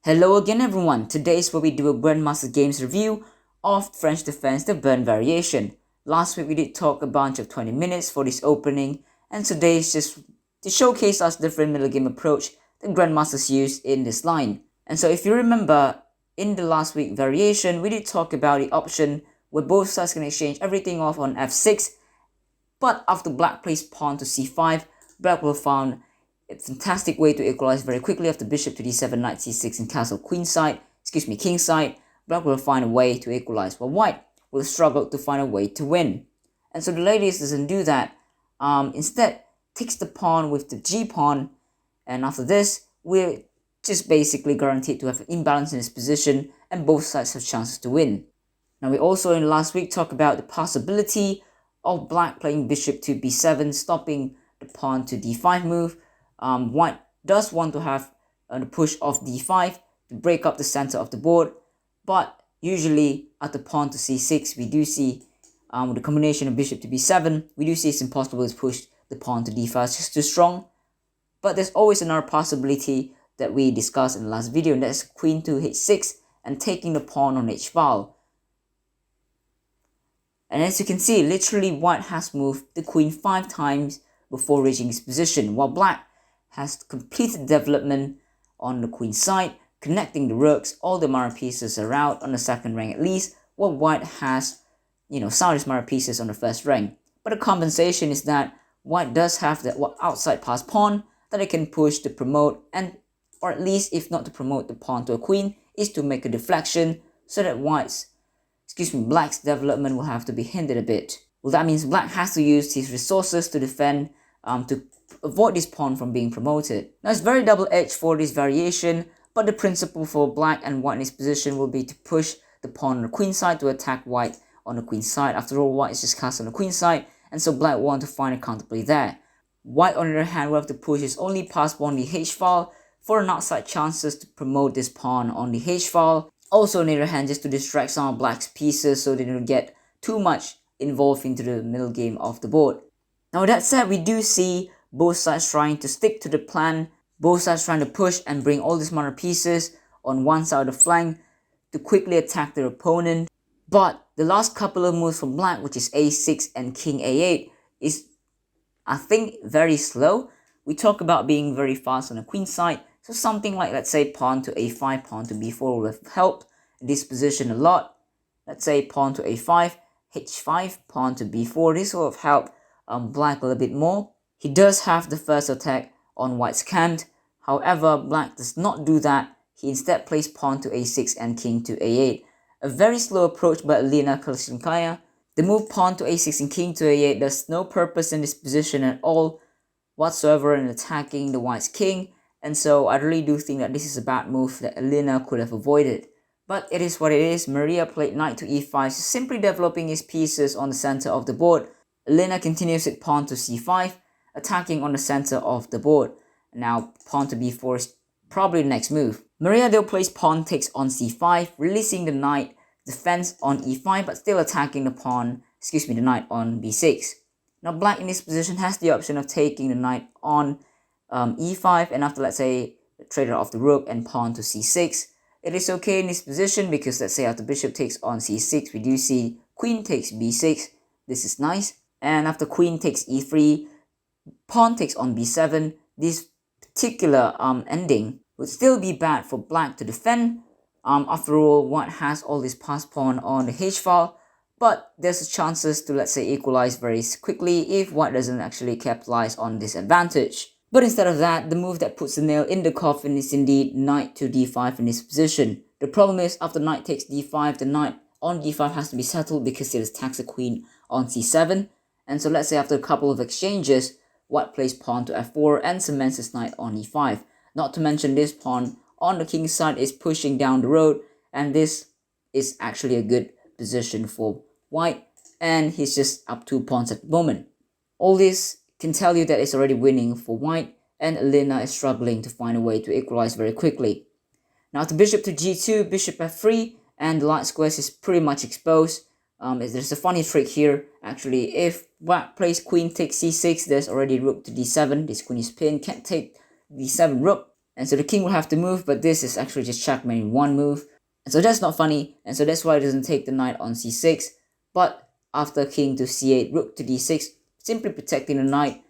Hello again everyone, today is where we do a Grandmaster Games review of French Defense the Burn variation. Last week we did talk a bunch of 20 minutes for this opening, and today is just to showcase us different middle game approach that Grandmasters use in this line. And so if you remember, in the last week variation, we did talk about the option where both sides can exchange everything off on f6, but after black plays pawn to c5, black will found a fantastic way to equalize very quickly after bishop to d7, knight c6 and castle kingside. Black will find a way to equalize, while white will struggle to find a way to win. And so the ladies doesn't do that. Instead, takes the pawn with the g pawn, and after this, we're just basically guaranteed to have an imbalance in this position, and both sides have chances to win. Now we also in last week talked about the possibility of black playing bishop to b7, stopping the pawn to d5 move. White does want to have the push of d5 to break up the center of the board, but usually at the pawn to c6 we do see with the combination of bishop to b7, we do see it's impossible to push the pawn to d5, it's just too strong. But there's always another possibility that we discussed in the last video, and that's queen to h6 and taking the pawn on h-file. And as you can see, literally white has moved the queen 5 times before reaching his position, while black has completed development on the queen side, connecting the rooks. All the Mariya pieces are out on the second rank at least, while white has, some of his Mariya pieces on the first rank. But the compensation is that white does have that outside pass pawn that it can push to promote, and or at least if not to promote the pawn to a queen, is to make a deflection so that black's development will have to be hindered a bit. Well, that means black has to use his resources to defend to avoid this pawn from being promoted. Now it's very double-edged for this variation, but the principle for black and white in this position will be to push the pawn on the queen side to attack white on the queen side. After all, white is just cast on the queen side, and so black will want to find a counterplay there. White on the other hand will have to push his only pass pawn on the h-file for an outside chances to promote this pawn on the h-file. Also on the other hand, just to distract some of black's pieces so they don't get too much involved into the middle game of the board. Now with that said, we do see both sides trying to stick to the plan, both sides trying to push and bring all these Mariya pieces on one side of the flank to quickly attack their opponent. But the last couple of moves from black, which is a6 and king a8, is I think very slow. We talk about being very fast on the queen side, so something like, let's say, pawn to a5, pawn to b4 will have helped this position a lot. Let's say pawn to a5, h5, pawn to b4, this will have helped black a little bit more. He does have the first attack on white's camp. However, black does not do that. He instead plays pawn to a6 and king to a8. A very slow approach by Elena Kolesnikaya. The move pawn to a6 and king to a8 does no purpose in this position at all whatsoever in attacking the white's king, and so I really do think that this is a bad move that Elena could have avoided. But it is what it is. Mariya played knight to e5, simply developing his pieces on the center of the board. Elena continues with pawn to c5, attacking on the center of the board. Now pawn to b4 is probably the next move. Mariya though plays pawn takes on c5, releasing the knight defense on e5 but still attacking the knight on b6. Now black in this position has the option of taking the knight on e5, and after, let's say, trade off the rook and pawn to c6. It is okay in this position because, let's say, after bishop takes on c6, we do see queen takes b6. This is nice. And after queen takes e3, pawn takes on b7. This particular ending would still be bad for black to defend. After all, white has all this pass pawn on the h-file, but there's a chances to, let's say, equalize very quickly if white doesn't actually capitalize on this advantage. But instead of that, the move that puts the nail in the coffin is indeed knight to d5 in this position. The problem is, after knight takes d5, the knight on d5 has to be settled because it attacks the queen on c7. And so let's say after a couple of exchanges, white plays pawn to f4 and cements his knight on e5. Not to mention this pawn on the king's side is pushing down the road, and this is actually a good position for white, and he's just up 2 pawns at the moment. All this can tell you that it's already winning for white, and Elena is struggling to find a way to equalize very quickly. Now to bishop to g2, bishop f3, and the light squares is pretty much exposed. There's a funny trick here. Actually, if black plays queen takes c6, there's already rook to d7. This queen is pinned, can't take d7 rook. And so the king will have to move, but this is actually just checkmate in one move. And so that's not funny, and so that's why it doesn't take the knight on c6. But after king to c8, rook to d6, simply protecting the knight,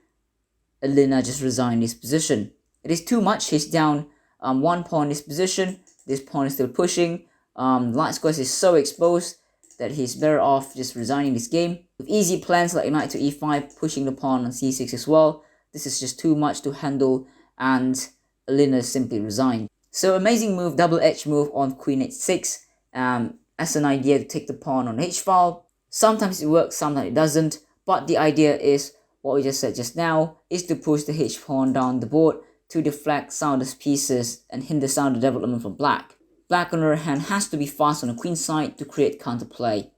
Alina just resigned his position. It is too much. He's down one pawn in his position. This pawn is still pushing. Light squares is so exposed that he's better off just resigning this game. With easy plans like knight to e5, pushing the pawn on c6 as well, this is just too much to handle, and Alina simply resigned. So amazing move, double-edged move on queen h6 as an idea to take the pawn on h-file. Sometimes it works, sometimes it doesn't, but the idea is what we just said just now, is to push the h-pawn down the board to deflect some of the pieces and hinder some of the development from black. Black on the other hand has to be fast on the queen side to create counterplay.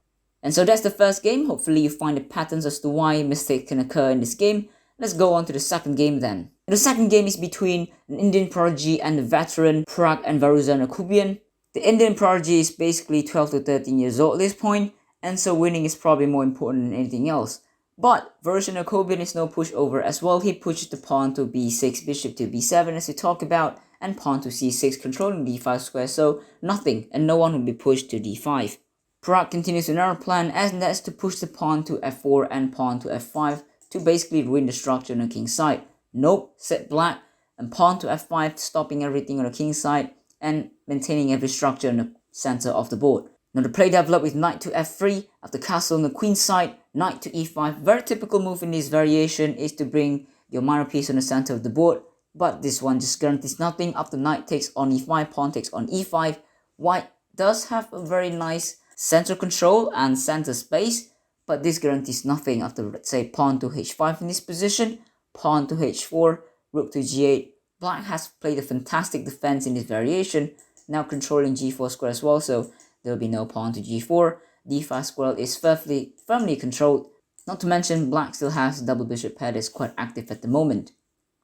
And so that's the first game. Hopefully you find the patterns as to why mistakes can occur in this game. Let's go on to the second game then. The second game is between an Indian prodigy and the veteran Parag and Varuzhan Akobian. The Indian prodigy is basically 12 to 13 years old at this point, and so winning is probably more important than anything else. But Varuzhan Akobian is no pushover as well. He pushes the pawn to b6, bishop to b7 as we talked about, and pawn to c6 controlling d5 square, so nothing and no one will be pushed to d5. Parag continues another plan, as that's to push the pawn to f4 and pawn to f5 to basically ruin the structure on the king's side. Nope, said black, and pawn to f5, stopping everything on the king's side and maintaining every structure in the center of the board. Now the play developed with knight to f3, after castle on the queen's side, knight to e5. Very typical move in this variation is to bring your minor piece on the center of the board, but this one just guarantees nothing. After knight takes on e5, pawn takes on e5, white does have a very nice center control and center space, but this guarantees nothing. After, let's say, pawn to h5 in this position, pawn to h4, rook to g8, black has played a fantastic defense in this variation, now controlling g4 square as well, so there will be no pawn to g4. d5 square is firmly controlled. Not to mention, black still has double bishop pair that is quite active at the moment,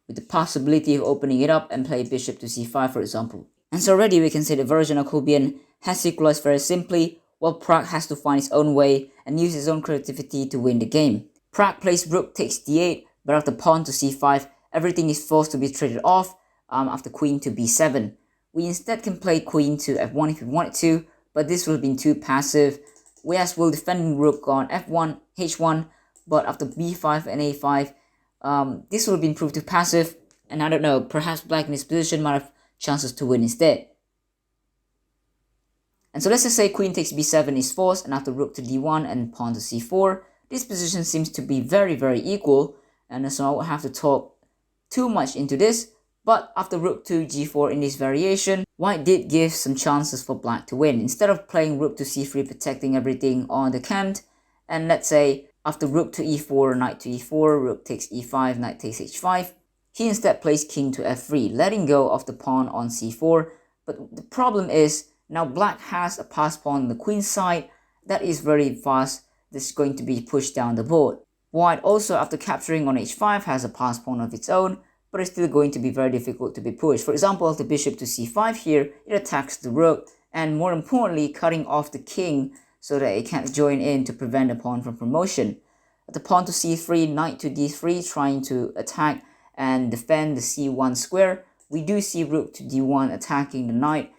with the possibility of opening it up and play bishop to c5 for example. And so already we can say that Varuzhan Akobian has equalized very simply, while Parag has to find his own way and use his own creativity to win the game. Parag plays rook takes d8, but after pawn to c5, everything is forced to be traded off after queen to b7. We instead can play queen to f1 if we wanted to, but this would have been too passive. Whereas we'll defend rook on f1, h1, but after b5 and a5, this would have been proved too passive, and I don't know, perhaps black in this position might have chances to win instead. And so let's just say queen takes b7 is forced, and after rook to d1 and pawn to c4, this position seems to be very equal, and so I won't have to talk too much into this. But after rook to g4 in this variation, white did give some chances for black to win. Instead of playing rook to c3 protecting everything on the cant, and let's say after rook to e4, knight to e4, rook takes e5, knight takes h5, he instead plays king to f3, letting go of the pawn on c4. But the problem is, now black has a passed pawn on the queen's side that is very fast, that's going to be pushed down the board. White also, after capturing on h5, has a passed pawn of its own, but it's still going to be very difficult to be pushed. For example, the bishop to c5 here, it attacks the rook, and more importantly, cutting off the king so that it can't join in to prevent the pawn from promotion. The pawn to c3, knight to d3, trying to attack and defend the c1 square. We do see rook to d1 attacking the knight,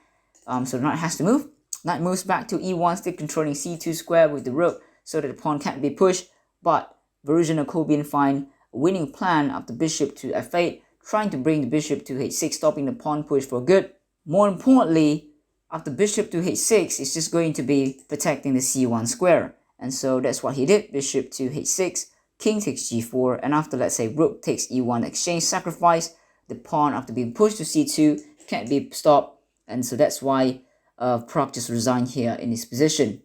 so the knight has to move. Knight moves back to e1, still controlling c2 square with the rook so that the pawn can't be pushed, but Varuzhan Akobian find a winning plan after bishop to f8, trying to bring the bishop to h6, stopping the pawn push for good. More importantly, after bishop to h6, it's just going to be protecting the c1 square. And so that's what he did, bishop to h6, king takes g4, and after, let's say, rook takes e1 exchange sacrifice, the pawn after being pushed to c2 can't be stopped, and so that's why Parag just resigned here in his position.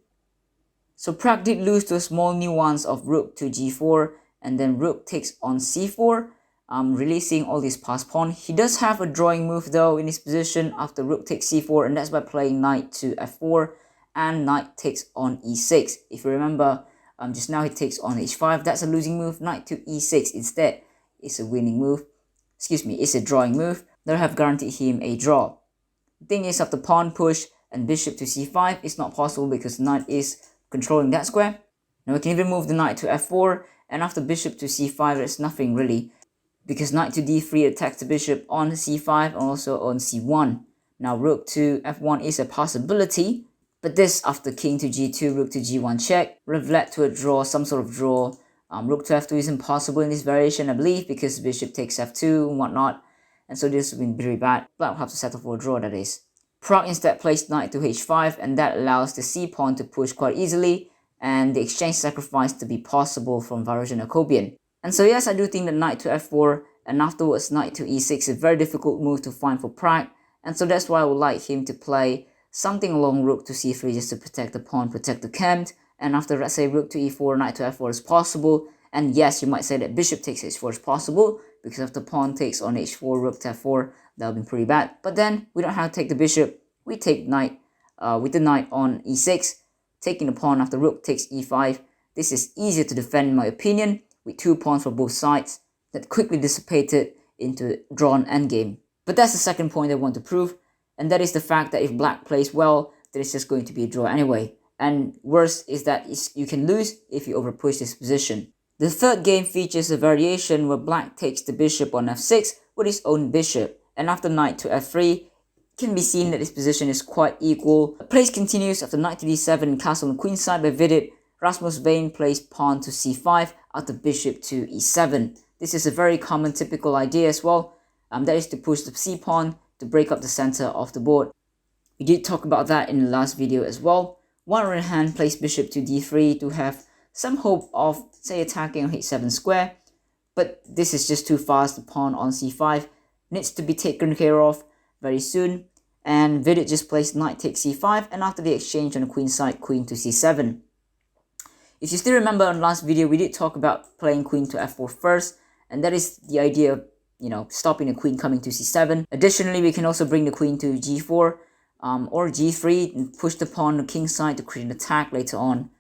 So Parag did lose to a small nuance of rook to g4, and then rook takes on c4, releasing all these passed pawn. He does have a drawing move though in his position after rook takes c4, and that's by playing knight to f4 and knight takes on e6. If you remember, just now he takes on h5, that's a losing move. Knight to e6 instead is a winning move. It's a drawing move that have guaranteed him a draw. The thing is, after pawn push and bishop to c5, it's not possible because the knight is controlling that square. Now we can even move the knight to f4, and after bishop to c5, there's nothing really. because knight to d3 attacks the bishop on c5 and also on c1. Now rook to f1 is a possibility, but this after king to g2, rook to g1 check would have led to a draw, some sort of draw. Rook to f2 is impossible in this variation, I believe, because bishop takes f2 and whatnot, and so this would be very bad. Black will have to settle for a draw, that is. Prague instead placed knight to h5, and that allows the c-pawn to push quite easily, and the exchange sacrifice to be possible from Varuzhan Akobian. And so yes, I do think that knight to f4 and afterwards knight to e6 is a very difficult move to find for Prague, and so that's why I would like him to play something along rook to c3 just to protect the pawn, protect the camp, and after, let's say, rook to e4, knight to f4 is possible. And yes, you might say that bishop takes h4 is possible, because if the pawn takes on h4, rook to f4, that would be pretty bad. But then we don't have to take the bishop, we take knight with the knight on e6, taking the pawn after rook takes e5. This is easier to defend in my opinion, with two pawns for both sides that quickly dissipated into a drawn endgame. But that's the second point I want to prove, and that is the fact that if black plays well, then it's just going to be a draw anyway. And worse is that you can lose if you overpush this position. The third game features a variation where black takes the bishop on f6 with his own bishop, and after knight to f3, it can be seen that this position is quite equal. The play continues after knight to d7 and castle on the queen side by Vidit. Rasmus Vane plays pawn to c5 after bishop to e7. This is a very common typical idea as well, that is to push the c-pawn to break up the center of the board. We did talk about that in the last video as well. One on hand plays bishop to d3 to have some hope of, say, attacking on h7 square, but this is just too fast. The pawn on c5 needs to be taken care of very soon, and Vidit just plays knight takes c5, and after the exchange on the queen side, queen to c7. If you still remember on last video, we did talk about playing queen to f4 first, and that is the idea of, stopping the queen coming to c7. Additionally, we can also bring the queen to g4 or g3 and push the pawn on the king side to create an attack later on.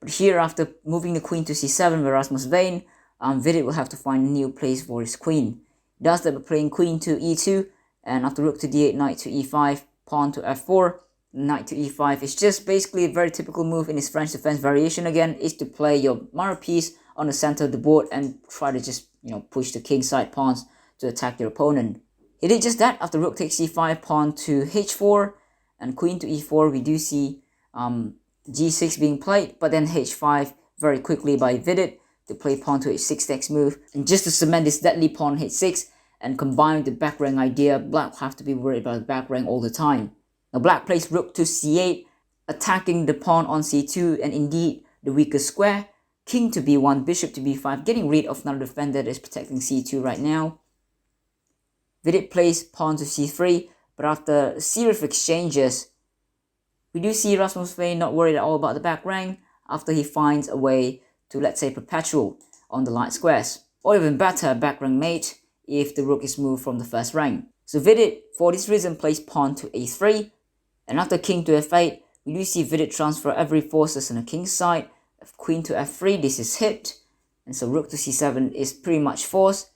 But here, after moving the queen to c7 with Rasmus Vane, Vidit will have to find a new place for his queen. He does that by playing queen to e2, and after rook to d8, knight to e5, pawn to f4, knight to e5. It's just basically a very typical move in his French defense variation again, is to play your Mariya piece on the center of the board and try to just, push the king side pawns to attack your opponent. He did just that after rook takes c5, pawn to h4, and queen to e4. We do see g6 being played, but then h5 very quickly by Vidit to play pawn to h6 next move. And just to cement this deadly pawn h6 and combine with the back rank idea, black will have to be worried about the back rank all the time. Now black plays rook to c8, attacking the pawn on c2 and indeed the weaker square. King to b1, bishop to b5, getting rid of another defender that is protecting c2 right now. Vidit plays pawn to c3, but after a series of exchanges, we do see Rasmus Vane not worried at all about the back rank after he finds a way to, let's say, perpetual on the light squares, or even better, back rank mate if the rook is moved from the first rank. So Vidit, for this reason, plays pawn to a3, and after king to f8, we do see Vidit transfer every forces on the king side. Queen to f3, this is hit, and so rook to c7 is pretty much forced.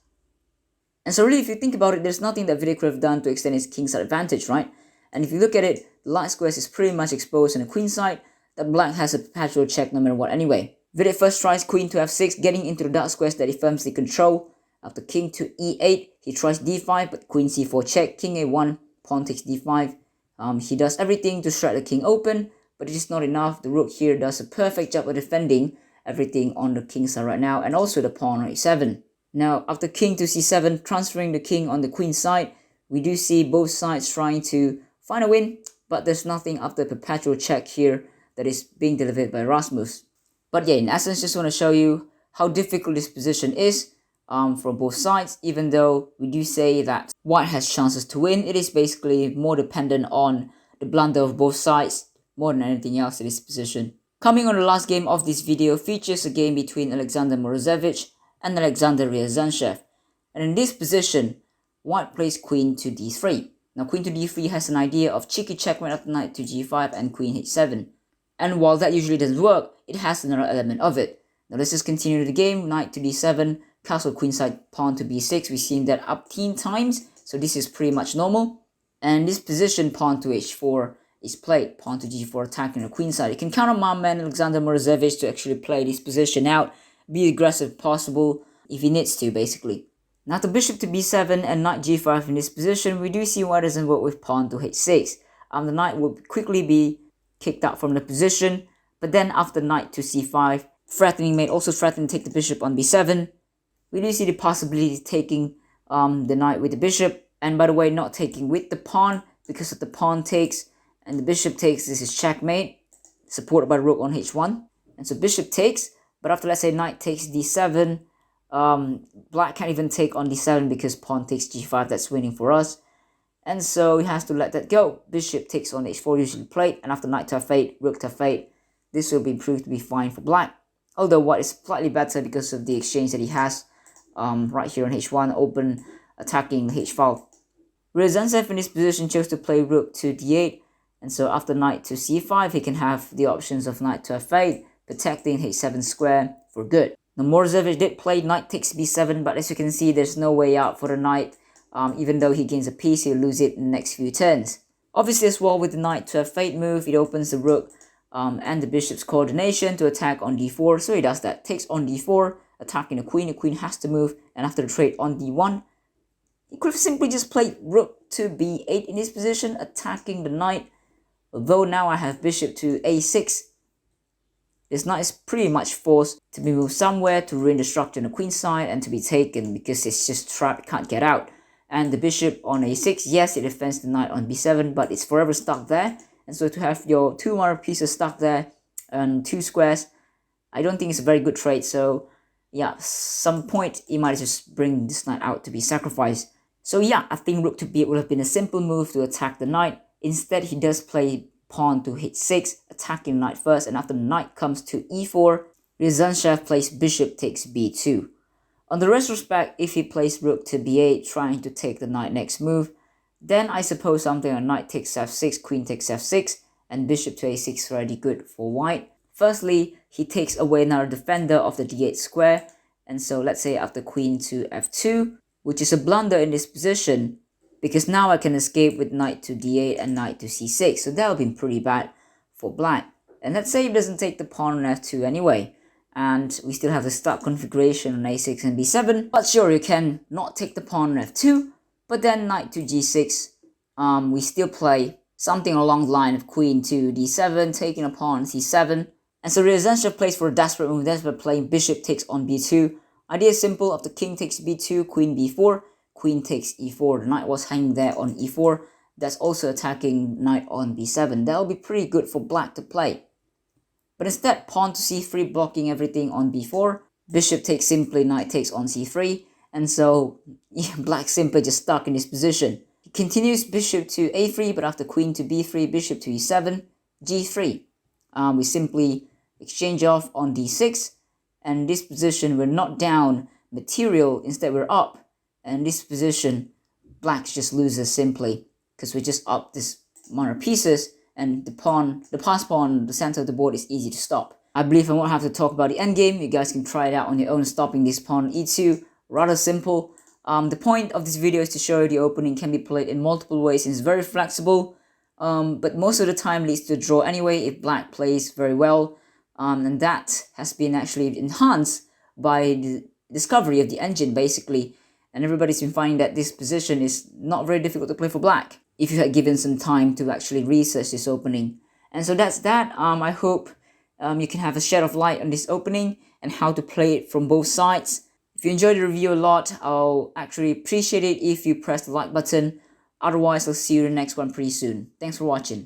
And so really, if you think about it, there's nothing that Vidit could have done to extend his king side advantage, right? And if you look at it, the light squares is pretty much exposed on the queen side, that black has a perpetual check no matter what anyway. Vidit first tries queen to f6, getting into the dark squares that he firmly control. After king to e8, he tries d5, but queen c4 check, king a1, pawn takes d5. He does everything to strike the king open, but it is not enough. The rook here does a perfect job of defending everything on the king side right now, and also the pawn on a7. Now, after king to c7, transferring the king on the queen side, we do see both sides trying to find a win, but there's nothing after perpetual check here that is being delivered by Rasmus. But yeah, in essence, just want to show you how difficult this position is from both sides. Even though we do say that white has chances to win, it is basically more dependent on the blunder of both sides more than anything else in this position. Coming on the last game of this video features a game between Alexander Morozevich and Alexander Ryazantsev. And in this position, white plays queen to d3. Now queen to d3 has an idea of cheeky checkmate after knight to g5 and queen h7. And while that usually doesn't work, it has another element of it. Now let's just continue the game. Knight to d7, castle queenside, pawn to b6. We've seen that up 10 times, so this is pretty much normal. And this position, pawn to h4, is played. Pawn to g4, attacking the queenside. You can count on my man Alexander Morozevich to actually play this position out, be aggressive possible if he needs to, basically. Now to bishop to b7 and knight g5 in this position, we do see why it doesn't work with pawn to h6. The knight will quickly be kicked out from the position, but then after knight to c5, threatening mate also threatening to take the bishop on b7. We do see the possibility of taking the knight with the bishop, and by the way, not taking with the pawn because of the pawn takes and the bishop takes. This is checkmate, supported by the rook on h1. And so bishop takes, but after, let's say, knight takes d7, black can't even take on d7 because pawn takes g5, that's winning for us. And so he has to let that go. Bishop takes on h4, usually played, and after knight to f8, rook to f8, this will be proved to be fine for black. Although white is slightly better because of the exchange that he has right here on h1, open attacking the h-file. Ryazantsev in this position chose to play rook to d8, and so after knight to c5, he can have the options of knight to f8, protecting h7 square for good. Now Morozevich did play knight takes b7, but as you can see, there's no way out for the knight. Even though he gains a piece, he'll lose it in the next few turns. Obviously as well, with the knight to f8 move, it opens the rook and the bishop's coordination to attack on d4, so he does that. Takes on d4, attacking the queen has to move, and after the trade on d1, he could have simply just played rook to b8 in this position, attacking the knight. Although now I have bishop to a6, this knight is pretty much forced to be moved somewhere to ruin the structure on the queen side and to be taken because it's just trapped, it can't get out. And the bishop on a6, yes, it defends the knight on b7, but it's forever stuck there. And so to have your two more pieces stuck there and two squares, I don't think it's a very good trade. So yeah, some point he might just bring this knight out to be sacrificed. So yeah, I think rook to b8 would have been a simple move to attack the knight. Instead, he does play pawn to h6, attacking the knight first, and after the knight comes to e4, Ryazantsev plays bishop takes b2. On the retrospect, if he plays rook to b8, trying to take the knight next move, then I suppose something like knight takes f6, queen takes f6, and bishop to a6 is already good for white. Firstly, he takes away another defender of the d8 square, and so let's say after queen to f2, which is a blunder in this position, because now I can escape with knight to d8 and knight to c6, so that would be pretty bad for black. And let's say he doesn't take the pawn on f2 anyway, and we still have the stuck configuration on a6 and b7, but sure, you can not take the pawn on f2, but then knight to g6, we still play something along the line of queen to d7, taking a pawn on c7, and so Ryazantsev plays for a desperate move, desperate playing bishop takes on b2. Idea is simple, after king takes b2, queen b4, queen takes e4, the knight was hanging there on e4, that's also attacking knight on b7, that will be pretty good for black to play. But instead, pawn to c3, blocking everything on b4, bishop takes simply, knight takes on c3, and so yeah, black simply just stuck in this position. He continues bishop to a3, but after queen to b3, bishop to e7, g3. We simply exchange off on d6, and in this position we're not down material, instead we're up. And in this position, black just loses simply because we just up this amount of pieces, and the pass pawn, the center of the board is easy to stop. I believe I won't have to talk about the endgame. You guys can try it out on your own, stopping this pawn on e2. Rather simple. The point of this video is to show you the opening can be played in multiple ways and it's very flexible. But most of the time leads to a draw anyway if black plays very well. And that has been actually enhanced by the discovery of the engine basically. And everybody's been finding that this position is not very difficult to play for black if you had given some time to actually research this opening. And so that's that. I hope you can have a shed of light on this opening and how to play it from both sides. If you enjoyed the review a lot, I'll actually appreciate it if you press the like button. Otherwise, I'll see you in the next one pretty soon. Thanks for watching.